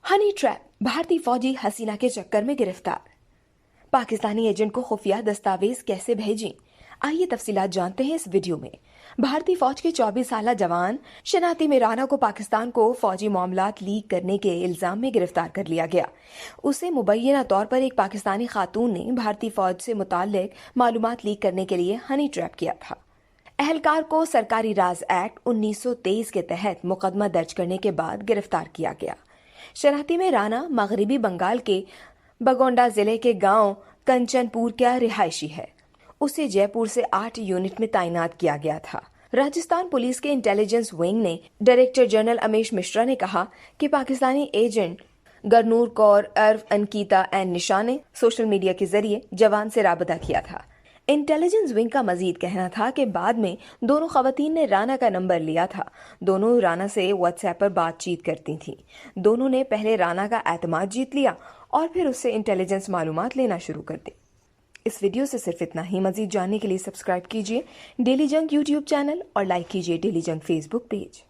Honey trap, भारतीय फौजी हसीना के चक्कर में गिरफ्तार। पाकिस्तानी एजेंट को खुफिया दस्तावेज कैसे भेजें, आइए तफसीलात जानते हैं इस वीडियो में। भारतीय फौज के 24 साल जवान शनाती मीराना को पाकिस्तान को फौजी मामलात लीक करने के इल्जाम में गिरफ्तार कर लिया गया। उसे मुबैना तौर पर एक पाकिस्तानी खातून ने भारतीय फौज से मुताल्लिक मालूमात लीक करने के लिए हनी ट्रैप किया था। एहलकार को सरकारी राज एक्ट 1923 के तहत मुकदमा दर्ज करने के बाद गिरफ्तार किया गया। शनाती में राना मगरबी बंगाल के बगोंडा जिले के गांव कंचनपुर का रिहायशी है। उसे जयपुर से 8 यूनिट में तैनात किया गया था। राजस्थान पुलिस के इंटेलिजेंस विंग ने डायरेक्टर जनरल अमेश मिश्रा ने कहा कि पाकिस्तानी एजेंट गरनूर कौर अर्फ अनकीता एन निशा ने सोशल मीडिया के जरिए जवान से राबता किया था। इंटेलिजेंस विंग का मजीद कहना था कि बाद में दोनों खवातीन ने राना का नंबर लिया था। दोनों राना से व्हाट्सएप पर बातचीत करती थीं। दोनों ने पहले राना का एतमाद जीत लिया और फिर उससे इंटेलिजेंस मालूमात लेना शुरू कर दी। इस वीडियो से सिर्फ इतना ही। मजीद जानने के लिए सब्सक्राइब कीजिए डेली जंग यूट्यूब चैनल और लाइक कीजिए डेली जंग फेसबुक पेज।